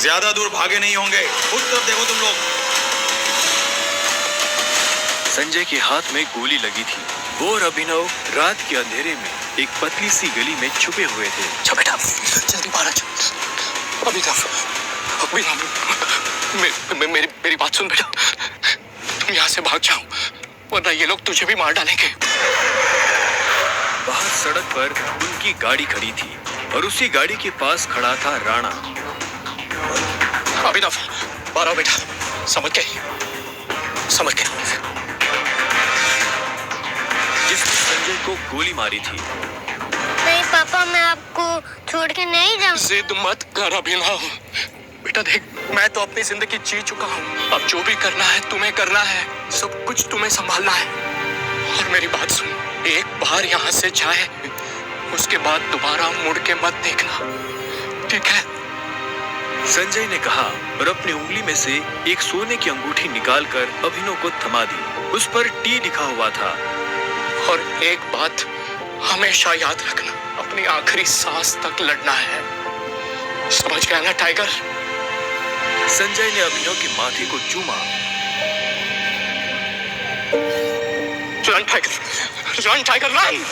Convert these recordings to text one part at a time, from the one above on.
ज्यादा दूर भागे नहीं होंगे, उस तरफ देखो तुम लोग। संजय के हाथ में गोली लगी थी। वो और अभिनव रात के अंधेरे में एक पतली सी गली में छुपे हुए थे। जा बेटा, जल्दी बाहर आ जा। अभिनव, मेरी बात सुन बेटा, तुम यहाँ से भाग जाओ वरना ये लोग तुझे भी मार डालेंगे। बाहर सड़क पर उनकी गाड़ी खड़ी थी और उसी गाड़ी के पास खड़ा था राणा। अभिनव, बाहर आओ बेटा। समझ गए? जिसने संजय को गोली मारी थी। नहीं पापा, मैं आपको छोड़ के नहीं जाऊँ। जिद मत कर अभिनव। बेटा देख, मैं तो अपनी जिंदगी जी चुका हूँ। अब जो भी करना है तुम्हें करना है, सब कुछ तुम्हें संभालना है। और मेरी बात सुन, एक बार यहाँ से जाए उसके बाद दोबारा मुड़ के मत देखना, ठीक है? संजय ने कहा और अपनी उंगली में से एक सोने की अंगूठी निकालकर अभिनव को थमा दी। उस पर टी लिखा हुआ था। और एक बात हमेशा याद रखना, अपनी आखिरी सांस तक लड़ना है। समझ गया ना टाइगर? संजय ने अभिनव के माथे को चूमा। Run tiger run!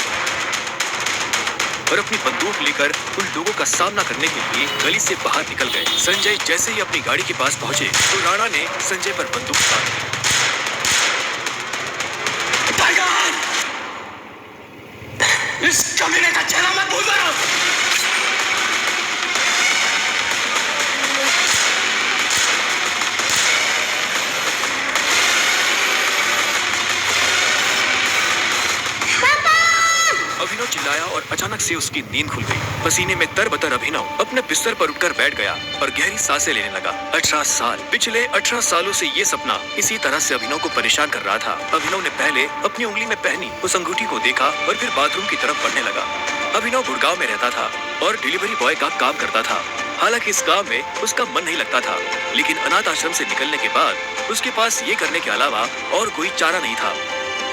और अपनी बंदूक लेकर उन लोगों का सामना करने के लिए गली से बाहर निकल गए। संजय जैसे ही अपनी गाड़ी के पास पहुंचे तो राणा ने संजय पर बंदूक तान दी। टाइगर! इस कमीने का चेहरा मत भूल जाना। अभिनव चिल्लाया और अचानक से उसकी नींद खुल गई। पसीने में तरबतर अभिनव अपने बिस्तर पर उठकर बैठ गया और गहरी सांसें लेने लगा। 18 साल, पिछले 18 सालों से ये सपना इसी तरह से अभिनव को परेशान कर रहा था। अभिनव ने पहले अपनी उंगली में पहनी उस अंगूठी को देखा और फिर बाथरूम की तरफ बढ़ने लगा। अभिनव गुड़गांव में रहता था और डिलीवरी बॉय का काम करता था। हालांकि इस काम में उसका मन नहीं लगता था, लेकिन अनाथ आश्रम से निकलने के बाद उसके पास ये करने के अलावा और कोई चारा नहीं था।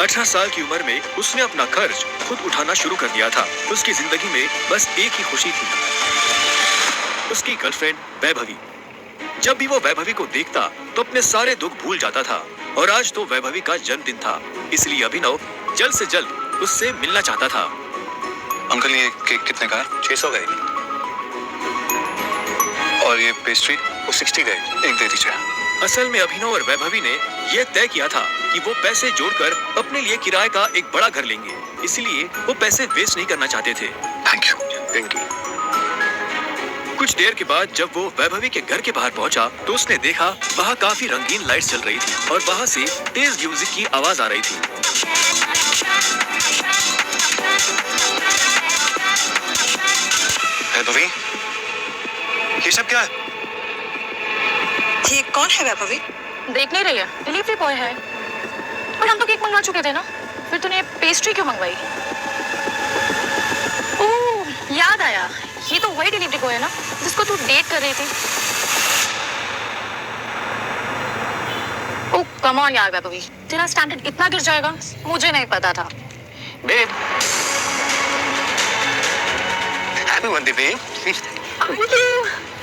18 साल की उम्र में उसने अपना खर्च खुद उठाना शुरू कर दिया था। उसकी जिंदगी में बस एक ही खुशी थी, उसकी गर्लफ्रेंड वैभवी। जब भी वो वैभवी को देखता तो अपने सारे दुख भूल जाता था और आज तो वैभवी का जन्मदिन था, इसलिए अभिनव जल्द से जल्द उससे मिलना चाहता था। अंकल, ये केक कितने का है? 600 गए। और ये पेस्ट्री? वो 60 गए। एक दे दीजिए। असल में अभिनव और वैभवी ने यह तय किया था कि वो पैसे जोड़कर अपने लिए किराए का एक बड़ा घर लेंगे, इसलिए वो पैसे वेस्ट नहीं करना चाहते थे। Thank you. कुछ देर के बाद जब वो वैभवी के घर के बाहर पहुंचा तो उसने देखा वहाँ काफी रंगीन लाइट्स जल रही थी और वहाँ से तेज म्यूजिक की आवाज आ रही थी। वैभवी, ये सब क्या है? ये कौन है वैभवी? देख नहीं रही है, डिलीवरी बॉय है। और हम तो केक मंगवा चुके थे ना, फिर तूने पेस्ट्री क्यों मंगवाई? ओह, याद आया, ये तो वही डिलीवरी बॉय है ना जिसको तू डेट कर रही थी। ओह कम ऑन यार वैभवी, तेरा स्टैंडर्ड इतना गिर जाएगा मुझे नहीं पता था। Babe, happy birthday babe.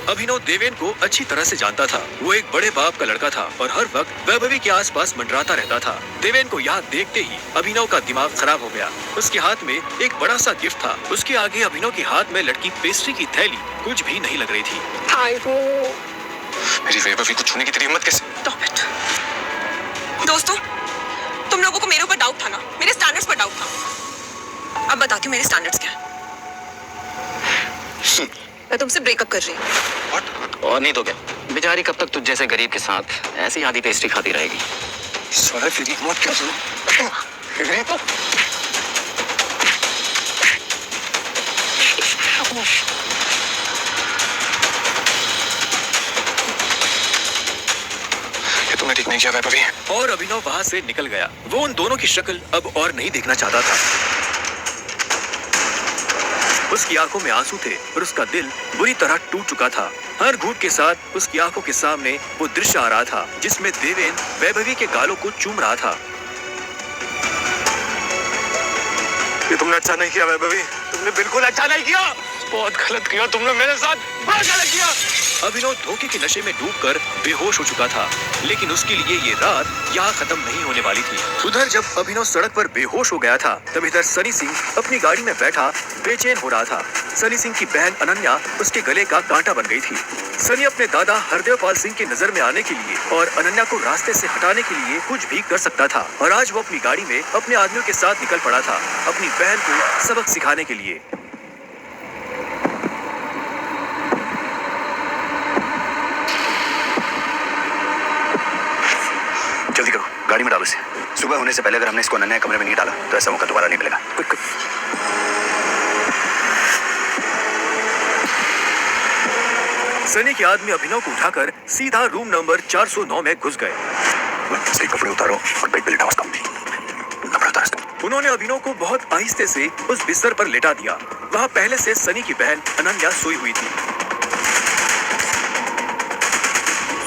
Abhinav Deven को अच्छी तरह से जानता था। वो एक बड़े बाप का लड़का था और हर वक्त वैभवी के आसपास मंडराता रहता था। देवेन को यहाँ देखते ही अभिनव का दिमाग खराब हो गया। उसके हाथ में एक बड़ा सा गिफ्ट था, उसके आगे अभिनव के हाथ में लटकी पेस्ट्री की थैली कुछ भी नहीं लग रही थी। मेरी वैभवी को छूने की तेरी हिम्मत कैसे? Stop it. दोस्तों, तुम लोगों को मेरे ऊपर डाउट था ना, मेरे स्टैंडर्ड्स पर डाउट था। अब बताती हूँ मेरे स्टैंडर्ड्स क्या है। मैं तुमसे ब्रेकअप कर रही हूँ। और नहीं तो क्या, बेचारी कब तक तुझ जैसे गरीब के साथ ऐसी आधी पेस्ट्री खाती रहेगी। साला फिर मत क्या सुनो? ये तुमने ठीक नहीं किया वैभवी। और अभिनव वहाँ से निकल गया। वो उन दोनों की शक्ल अब और नहीं देखना चाहता था। उसकी आंखों में आंसू थे और उसका दिल बुरी तरह टूट चुका था। हर घूंट के साथ उसकी आंखों के सामने वो दृश्य आ रहा था जिसमें देवेन वैभवी के गालों को चूम रहा था। ये तुमने अच्छा नहीं किया वैभवी, तुमने बिल्कुल अच्छा नहीं किया। बहुत गलत किया तुमने मेरे साथ, बहुत गलत किया। अभिनव धोखे के नशे में डूबकर बेहोश हो चुका था, लेकिन उसके लिए ये रात यहाँ खत्म नहीं होने वाली थी। उधर जब अभिनव सड़क पर बेहोश हो गया था, तब इधर सनी सिंह अपनी गाड़ी में बैठा बेचैन हो रहा था। सनी सिंह की बहन अनन्या उसके गले का कांटा बन गई थी। सनी अपने दादा हरदेवपाल सिंह की नजर में आने के लिए और अनन्या को रास्ते से हटाने के लिए कुछ भी कर सकता था, और आज वो अपनी गाड़ी में अपने आदमियों के साथ निकल पड़ा था अपनी बहन को सबक सिखाने के लिए। जल्दी करो, गाड़ी में डालो इसे। सुबह होने से पहले अगर हमने इसको अनन्या कमरे में नहीं डाला तो ऐसा मौका दोबारा नहीं मिलेगा। क्विक। सनी के आदमी अभिनव को उठाकर सीधा रूम नंबर 409 में घुस गए। सही कपड़े उतारो और बेड पे लिटाओ उसको। कपड़े उतारो इसको। उन्होंने अभिनव को बहुत आहिस्ते से उस बिस्तर पर लेटा दिया। वहाँ पहले से सनी की बहन अनन्या सोई हुई थी।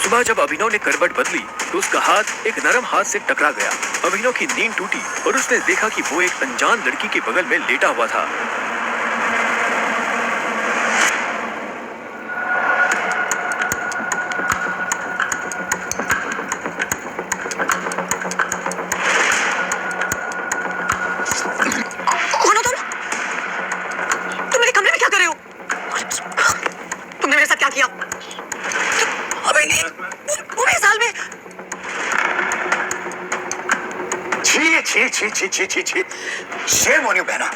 सुबह जब अभिनव ने करवट बदली तो उसका हाथ एक नरम हाथ से टकरा गया। अभिनव की नींद टूटी और उसने देखा कि वो एक अनजान लड़की के बगल में लेटा हुआ था। कौन हो तुम? तुम मेरे कमरे में क्या कर रहे हो? तुमने मेरे साथ क्या किया? अबे नहीं, वो मेरे साल में। छी छी छी छी छी छी छी। शेम ऑन यू बहना।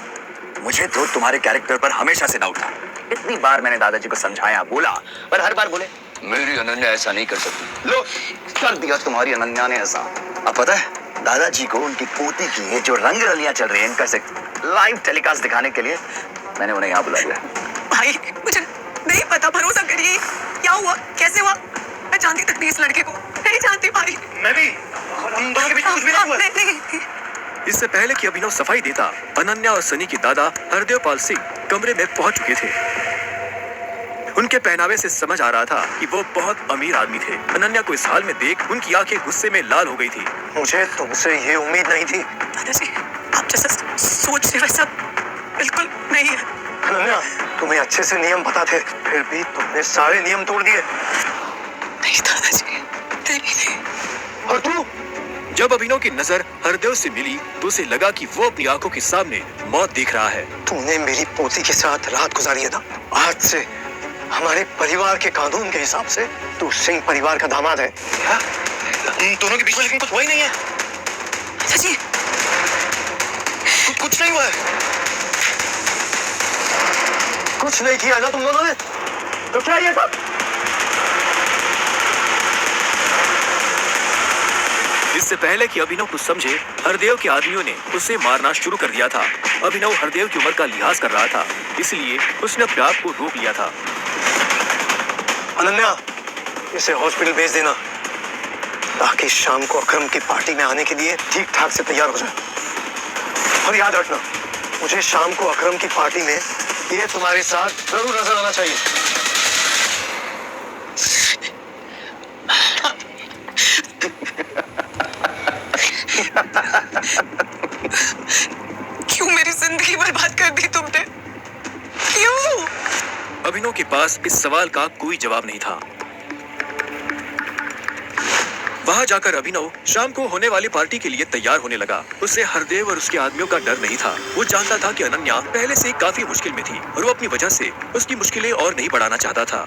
मुझे तो तुम्हारे कैरेक्टर पर हमेशा से डाउट था। इतनी बार मैंने दादाजी को समझाया, बोला, पर हर बार बोले मेरी अनन्या ऐसा नहीं कर सकती। लो, कर दिया तुम्हारी अनन्या ने ऐसा। अब पता है दादाजी को उनकी पोती की ये जो रंग रलियां चल रही है इनका से लाइव टेलीकास्ट दिखाने के लिए मैंने उन्हें यहाँ बुला लिया। भाई मुझे नहीं पता, भरोसा करिए। क्या हुआ, कैसे हुआ? मैं जानती तक नहीं इस लड़के को, नहीं जानती भाई। मैं भी। हम दोनों के बीच कुछ भी नहीं हुआ। नहीं। इससे पहले कि अभिनव सफाई देता, अनन्या और सनी के दादा हरदेवपाल सिंह कमरे में पहुंच चुके थे। उनके पहनावे से समझ आ रहा था कि वो बहुत अमीर आदमी थे। अनन्या को इस हाल में देख उनकी आंखें गुस्से में लाल हो गई थी। मुझे तुमसे ये उम्मीद नहीं थी। दादाजी, आप जैसा सोच रहे वैसा बिल्कुल नहीं है। अनन्या, तुम्हें अच्छे से नियम पता थे, फिर भी तुमने सारे नियम तोड़ दिए। नहीं दादाजी, नहीं। और तू? जब अभिनव की नजर हरदेव से मिली तो उसे लगा कि वो अपनी आंखों के सामने मौत देख रहा है। तूने मेरी पोती के साथ रात गुजारी है ना? आज से हमारे परिवार के कानून के हिसाब से तू सिंह परिवार का दामाद है। क्या? उन दोनों के बीच में लेकिन कुछ हुआ ही नहीं है। दादाजी, कुछ नहीं हुआ है। कुछ नहीं किया ना तुम दोनों ने? तो क्या ये सब? इससे पहले कि अभिनव कुछ समझे, हरदेव के आदमियों ने उसे मारना शुरू कर दिया था। अभिनव हरदेव की उम्र का लिहाज कर रहा था, इसलिए उसने अपने आप को रोक लिया था। अनन्या, इसे हॉस्पिटल भेज देना ताकि शाम को अकरम की पार्टी में आने के लिए ठीक ठाक से तैयार हो जाए। और याद रखना, मुझे शाम को अकरम की पार्टी में ये तुम्हारे साथ जरूर नजर आना चाहिए। क्यों मेरी जिंदगी बर्बाद कर दी तुमने? क्यों? अभिनव के पास इस सवाल का कोई जवाब नहीं था। वहां जाकर अभिनव शाम को होने वाली पार्टी के लिए तैयार होने लगा। उसे हरदेव और उसके आदमियों का डर नहीं था। वो जानता था कि अनन्या पहले से काफी मुश्किल में थी और वो अपनी वजह से उसकी मुश्किलें और नहीं बढ़ाना चाहता था।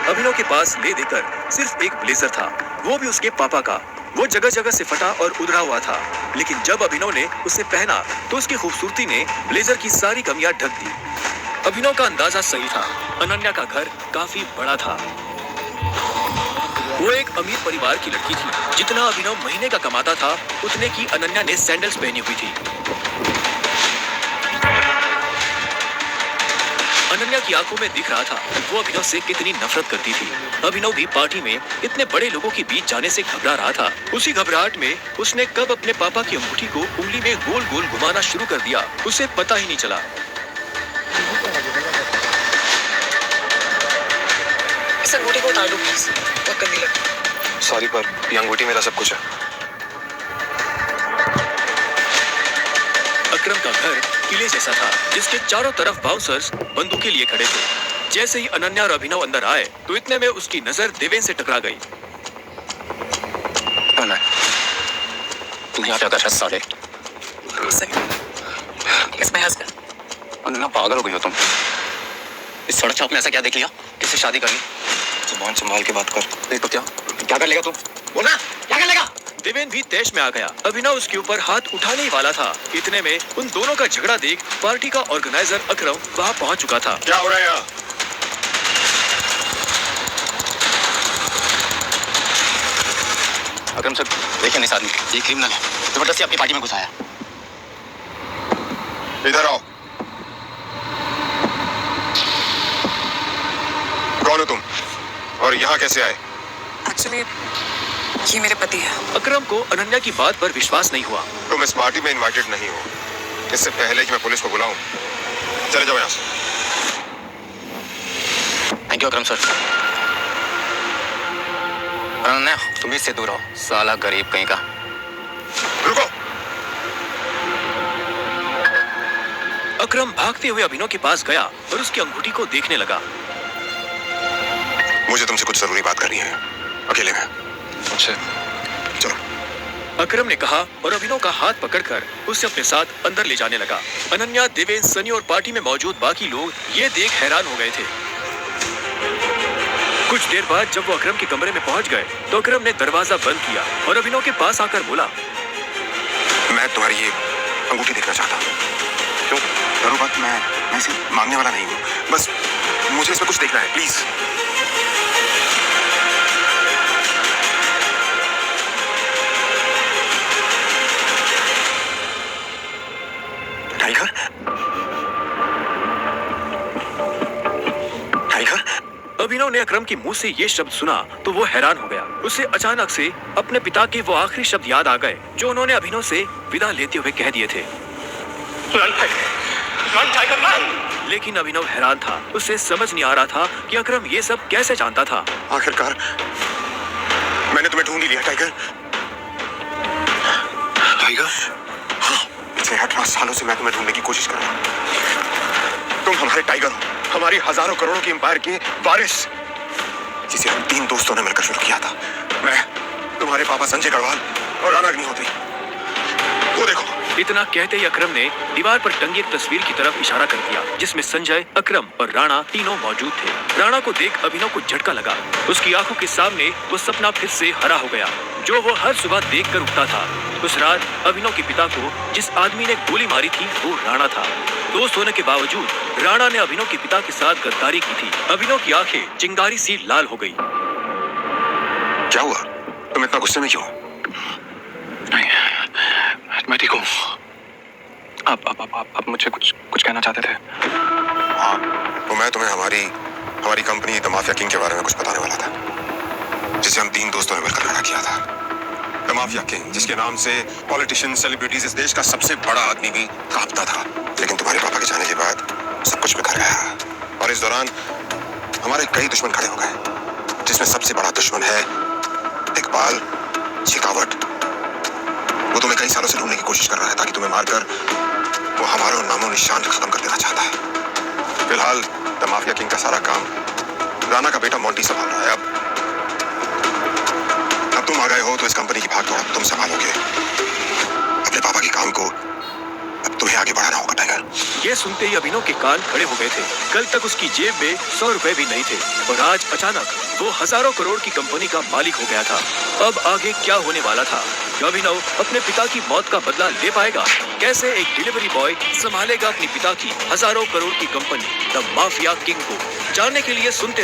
अभिनव के पास ले देकर सिर्फ एक ब्लेजर था, वो भी उसके पापा का। वो जगह जगह से फटा और उधड़ा हुआ था, लेकिन जब अभिनव ने उसे पहना तो उसकी खूबसूरती ने ब्लेजर की सारी कमियां ढक दी। अभिनव का अंदाजा सही था। अनन्या का घर काफी बड़ा था। वो एक अमीर परिवार की लड़की थी। जितना अभिनव महीने का कमाता था, उतने की अनन्या ने सैंडल्स पहनी हुई थी। अनन्या की आंखों में दिख रहा था वो अभिनव से कितनी नफरत करती थी। अभिनव भी पार्टी में इतने बड़े लोगों के बीच जाने से घबरा रहा था। उसी घबराहट में उसने कब अपने पापा की अंगूठी को उंगली में गोल गोल घुमाना शुरू कर दिया, उसे पता ही नहीं चला। इस अंगूठी को उतार दो प्लीज, बहुत गंदी लगती। सॉरी, पर ये अंगूठी मेरा सब कुछ है। अकरम का घर किले जैसा था, जिसके चारों तरफ बाउंसर्स बंदूकें लिए खड़े थे। जैसे ही अनन्या और अभिनव अंदर आए तो इतने में उसकी नजर देवेन से टकरा गई। तुम यहाँ क्या कर रहा है साले? इसमें हंसकर अनन्या पागल हो गई हो तुम। इस सड़क छाप में ऐसा क्या देख लिया? किससे शादी कर ली? जुबान संभाल के बात कर। देख तो क्या कर लेगा तू? बोलना क्या कर लेगा? देवेन भी तैश में आ गया। अभिनव उसके ऊपर हाथ उठाने ही वाला था। इतने में उन दोनों का झगड़ा देख पार्टी का ऑर्गेनाइजर अकरम वहाँ पहुँच चुका था। क्या हो रहा है यहाँ? अकरम सर देखिए इस आदमी, ये क्रिमिनल है, जबरदस्ती आपकी पार्टी में घुसाया। इधर आओ। कौन हो तुम और यहाँ कैसे आए? एक्चुअली ये मेरे पति है। अकरम को अनन्या की बात पर विश्वास नहीं हुआ। तुम इस पार्टी में इनवाइटेड नहीं हो। इससे पहले कि मैं पुलिस को बुलाऊं, चले जाओ यहाँ से। Thank you Akram sir. Ananya तुम इससे दूर हो, साला गरीब कहीं का। रुको। अकरम भागते हुए अभिनव के पास गया और उसकी अंगूठी को देखने लगा। मुझे तुमसे कुछ जरूरी बात करनी है, अकेले में। अच्छा चलो। अकरम ने कहा और अभिनव का हाथ पकड़कर उसे अपने साथ अंदर ले जाने लगा। अनन्या, देवेन, सनी और पार्टी में मौजूद बाकी लोग ये देख हैरान हो गए थे। कुछ देर बाद जब वो अकरम के कमरे में पहुंच गए तो अकरम ने दरवाजा बंद किया और अभिनव के पास आकर बोला, मैं तुम्हारी ये अंगूठी देखना चाहता हूँ। क्यों? करो बात। मैं इसे मांगने वाला नहीं हूँ, बस मुझे इसमें कुछ देखना है, प्लीज। टाइगर? टाइगर? अभिनव ने अकरम के मुंह से ये शब्द सुना तो वो हैरान हो गया। उसे अचानक से अपने पिता के वो आखिरी शब्द याद आ गए जो उन्होंने अभिनव से विदा लेते हुए कह दिए थे। लेकिन अभिनव हैरान था। उसे समझ नहीं आ रहा था कि अकरम ये सब कैसे जानता था। आखिरकार मैंने तुम्हें ढूंढ ही लिया टाइगर। टाइगर? हाँ, पिछले 18 सालों से मैं तुम्हें ढूंढने की कोशिश कर रहा हूँ। तुम हमारे टाइगर हो, हमारी हजारों करोड़ों की एम्पायर के वारिस, जिसे हम 3 दोस्तों ने मिलकर शुरू किया था। मैं, तुम्हारे पापा संजय गढ़वाल और राणा अग्निहोत्री। वो देखो। इतना कहते ही अकरम ने दीवार पर टंगी एक तस्वीर की तरफ इशारा कर दिया जिसमें संजय, अकरम और राणा तीनों मौजूद थे। राणा को देख अभिनव को झटका लगा। उसकी आंखों के सामने वो सपना फिर से हरा हो गया जो वो हर सुबह देखकर उठता था। उस रात अभिनव के पिता को जिस आदमी ने गोली मारी थी वो राणा था। दोस्त होने के बावजूद राणा ने अभिनव के पिता के साथ गद्दारी की थी। अभिनव की आंखें चिंगारी सी लाल हो गई। क्या हुआ? तुम इतना गुस्से में क्यों? मैं ठीक हूँ। आप मुझे कुछ कहना चाहते थे? हाँ, तो मैं तुम्हें हमारी कंपनी द माफिया किंग के बारे में कुछ बताने वाला था, जिसे हम 3 दोस्तों ने मिलकर खड़ा किया था। द माफिया किंग, जिसके नाम से पॉलिटिशियन, सेलिब्रिटीज, इस देश का सबसे बड़ा आदमी भी कांपता था। लेकिन तुम्हारे पापा के जाने के बाद सब कुछ बिखर गया और इस दौरान हमारे कई दुश्मन खड़े हो गए, जिसमें सबसे बड़ा दुश्मन है इकबाल शेखावत। वो तुम्हें कई सालों से ढूंढने की कोशिश कर रहा है ताकि तुम्हें मारकर वो हमारा नामो निशान खत्म कर देना चाहता है। फिलहाल द माफिया किंग का सारा काम राणा का बेटा मोंटी संभाल रहा है। अब तुम आ गए हो तो इस कंपनी की भागदौड़ तुम संभालोगे। अपने पापा के काम को अब तुम्हें आगे बढ़ाना होगा टाइगर। ये सुनते ही अभिनव के कान खड़े हो गए थे। कल तक उसकी जेब में 100 रुपए भी नहीं थे और आज अचानक वो हजारों करोड़ की कंपनी का मालिक हो गया था। अब आगे क्या होने वाला था? क्या अभिनव अपने पिता की मौत का बदला ले पाएगा? कैसे एक डिलीवरी बॉय संभालेगा अपने पिता की हजारों करोड़ की कंपनी द माफिया किंग को? जानने के लिए सुनते